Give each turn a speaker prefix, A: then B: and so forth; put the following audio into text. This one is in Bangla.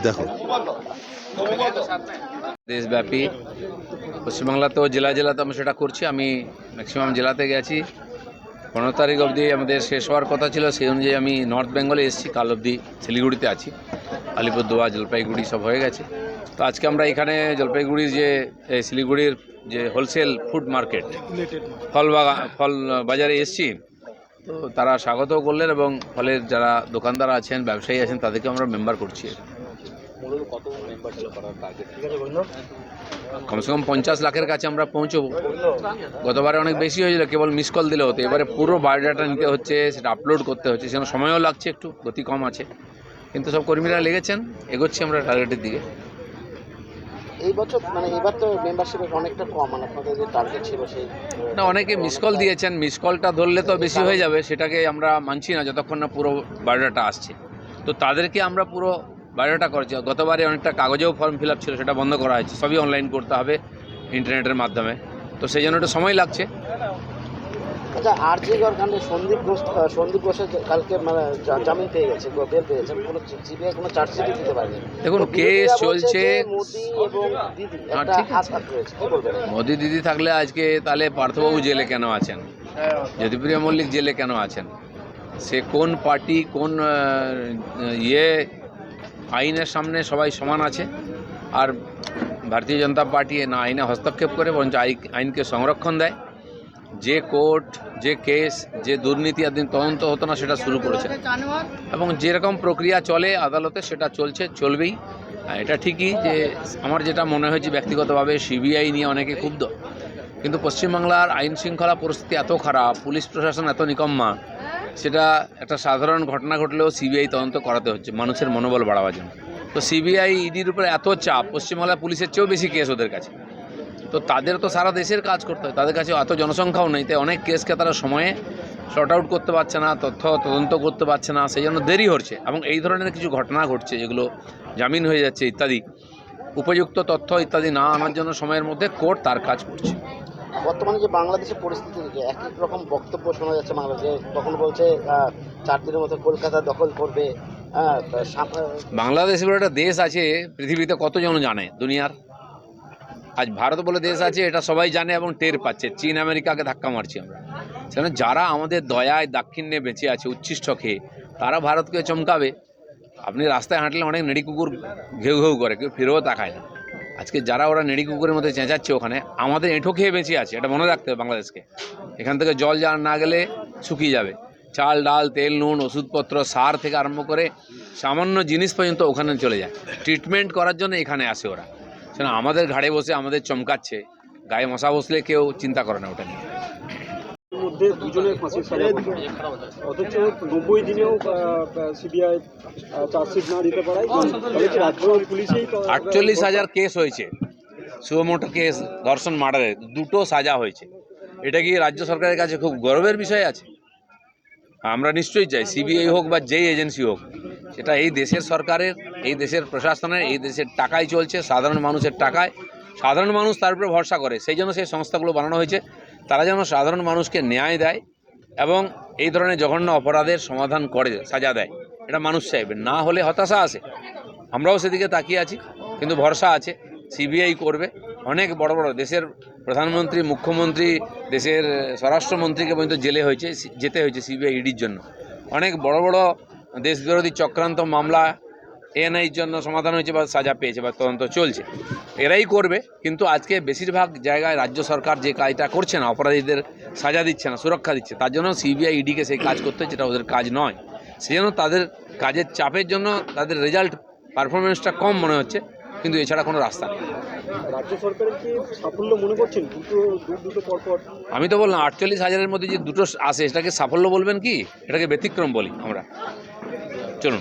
A: দেখো দেশব্যাপী পশ্চিমবাংলাতেও জেলাতে আমরা সেটা করছি। আমি ম্যাক্সিমাম জেলাতে গেছি। 15 তারিখ অবধি আমাদের শেষ হওয়ার কথা ছিল, সেই অনুযায়ী আমি নর্থ বেঙ্গলে এসেছি। কাল অবধি শিলিগুড়িতে আছি, আলিপুরদুয়ার জলপাইগুড়ি সব হয়ে গেছে। তো আজকে আমরা এখানে জলপাইগুড়ির যে শিলিগুড়ির যে হোলসেল ফুড মার্কেট ফল বাজারে এসেছি। তো তারা স্বাগতও করলেন এবং ফলের যারা দোকানদার আছেন, ব্যবসায়ী আছেন, তাদেরকে আমরা মেম্বার করছি। কমসে কম 50 লাখের কাছে আমরা পৌঁছবো। গতবারে অনেক বেশি হয়েছিল, কেবল মিস কল দিলে হতো। এবারে পুরো বায়োডাটা নিতে হচ্ছে, সেটা আপলোড করতে হচ্ছে, সেজন্য সময়ও লাগছে, একটু গতি কম আছে, কিন্তু সব কর্মীরা লেগেছেন, এগোচ্ছি আমরা টার্গেটের দিকে।
B: এই বছর মানে এবার তো মেম্বারশিপের অনেকটা কম, মানে আপনাদের যে টার্গেট ছিল সেই
A: না, অনেকে মিস কল দিয়েছেন। মিস কলটা ধরলে তো বেশি হয়ে যাবে, সেটাকে আমরা মানছি না যতক্ষণ না পুরো বায়োডাটা আসছে। তো তাদেরকে আমরা পুরো বায়োডাটা করেছি। গতবারে অনেকটা কাগজেও ফর্ম ফিল আপ ছিল, সেটা বন্ধ করা হয়েছে, সবই অনলাইন করতে হবে ইন্টারনেটের মাধ্যমে। তো সেই জন্য একটু সময় লাগছে।
B: আচ্ছা, আরজিকর কাণ্ডে সন্দীপ ঘোষের কালকে মানে জামিন পেয়ে গেছে, বেল পেয়েছেন, কোনো সিবিআই কোনো চার্জশিট দিতে পারেনি।
A: দেখুন, কেস চলছে।
B: মোদি এবং দিদি একটা হাত রয়েছে, কি বলবেন?
A: মোদি দিদি থাকলে আজকে তাহলে পার্থবাবু জেলে কেন আছেন? জ্যোতিপ্রিয় মল্লিক জেলে কেন আছেন? সে কোন পার্টি, কোন আইনের সামনে সবাই সমান আছে। আর ভারতীয় জনতা পার্টি না আইনে হস্তক্ষেপ করে, বরঞ্চ আইনকে সংরক্ষণ দেয়। যে কোর্ট, যে কেস, যে দুর্নীতি একদিন তদন্ত হতো না, সেটা শুরু করেছে। এবং যেরকম প্রক্রিয়া চলে আদালতে, সেটা চলবেই। এটা ঠিকই যে আমার যেটা মনে হয়েছে ব্যক্তিগতভাবে, সিবিআই নিয়ে অনেকে ক্ষুব্ধ, কিন্তু পশ্চিমবাংলার আইন শৃঙ্খলা পরিস্থিতি এত খারাপ, পুলিশ প্রশাসন এত নিকম্মা, সেটা একটা সাধারণ ঘটনা ঘটলেও সিবিআই তদন্ত করাতে হচ্ছে মানুষের মনোবল বাড়াবার জন্য। তো সিবিআই ইডির উপরে এত চাপ, পশ্চিমবাংলা পুলিশের চেয়েও বেশি কেস ওদের কাছে। তো তাদের তো সারা দেশের কাজ করতে হয়, তাদের কাছে এত জনসংখ্যাও নেই, তাই অনেক কেসকে তারা সময়ে শর্ট আউট করতে পারছে না, তদন্ত করতে পারছে না, সেই জন্য দেরি হচ্ছে। এবং এই ধরনের কিছু ঘটনা ঘটছে যেগুলো জামিন হয়ে যাচ্ছে ইত্যাদি, উপযুক্ত তথ্য ইত্যাদি না আনার জন্য সময়ের মধ্যে কোর্ট তার কাজ করছে।
B: বর্তমানে যে বাংলাদেশের পরিস্থিতি, এক এক রকম বক্তব্য শোনা যাচ্ছে বাংলাদেশে। তখন বলছে 4 দিনের মধ্যে কলকাতা দখল করবে।
A: বাংলাদেশ বলে একটা দেশ আছে, পৃথিবীতে কতজন জানে দুনিয়ার? আজ ভারত বলে দেশ আছে, এটা সবাই জানে এবং টের পাচ্ছে। চীন আমেরিকাকে ধাক্কা মারছি আমরা। সেখানে যারা আমাদের দয়ায় দাক্ষিণ্যে বেঁচে আছে উচ্ছিষ্ট খেয়ে, তারা ভারতকে চমকাবে। আপনি রাস্তায় হাঁটলে অনেক নেড়ি কুকুর ঘেউ ঘেউ করে, কেউ ফিরেও তাকায় না। আজকে যারা ওরা নেড়ি কুকুরের মধ্যে চেঁচাচ্ছে, ওখানে আমাদের এঁঠো খেয়ে বেঁচে আছে, এটা মনে রাখতে হবে বাংলাদেশকে। এখান থেকে জল না গেলে শুকিয়ে যাবে। চাল, ডাল, তেল, নুন, ওষুধপত্র, সার থেকে আরম্ভ করে সামান্য জিনিস পর্যন্ত ওখানে চলে যায়। ট্রিটমেন্ট করার জন্য এখানে আসে ওরা। সেটা আমাদের ঘাড়ে বসে আমাদের চমকাচ্ছে, গায়ে মশা বসলে কেউ চিন্তা করে না ওটা নিয়ে।
C: মধ্যে দুজনের ফাঁসির সাজা, অথচ 90 দিনেও সিবিআই চার্জশিট না দিতে পারায় রাজ্য পুলিশেই
A: 48,000 কেস হয়েছে। সুমোটো কেস, ধর্ষণ, মার্ডারের 2টো সাজা হয়েছে। এটা কি রাজ্য সরকারের কাছে খুব গর্বের বিষয় আছে? আমরা নিশ্চয়ই চাই সিবিআই হোক বা যেই এজেন্সি হোক, সেটা এই দেশের সরকারের, এই দেশের প্রশাসনের, এই দেশের টাকায় চলছে, সাধারণ মানুষের টাকায়। সাধারণ মানুষ তার উপরে ভরসা করে, সেই জন্য সেই সংস্থাগুলো বানানো হয়েছে। তারা যেন সাধারণ মানুষকে ন্যায় দেয় এবং এই ধরনের জঘন্য অপরাধের সমাধান করে, সাজা দেয়। এটা মানুষ চাইবে, না হলে হতাশা আসে। আমরাও সেদিকে তাকিয়ে আছি, কিন্তু ভরসা আছে সিবিআই করবে। অনেক বড় বড় দেশের প্রধানমন্ত্রী, মুখ্যমন্ত্রী, দেশের স্বরাষ্ট্রমন্ত্রীকে পর্যন্ত যেতে হয়েছে সিবিআই ইডির জন্য। অনেক বড় বড় দেশবিরোধী চক্রান্ত মামলা এনআইর জন্য সমাধান হয়েছে বা সাজা পেয়েছে বা তদন্ত চলছে। এরাই করবে, কিন্তু আজকে বেশিরভাগ জায়গায় রাজ্য সরকার যে কাজটা করছে না, অপরাধীদের সাজা দিচ্ছে না, সুরক্ষা দিচ্ছে, তার জন্য সিবিআই ইডিকে সেই কাজ করতে হচ্ছে, যেটা ওদের কাজ নয়। সেই জন্য তাদের কাজের চাপের জন্য তাদের রেজাল্ট, পারফরমেন্সটা কম মনে হচ্ছে, কিন্তু এছাড়া কোনো রাস্তা নেই।
C: রাজ্য সরকারের কি সাফল্য মনে করছেন দুটো পরপর?
A: আমি তো বললাম 48,000-এর মধ্যে যে 2টো আসে, এটাকে সাফল্য বলবেন কি? এটাকে ব্যতিক্রম বলি আমরা। চলুন।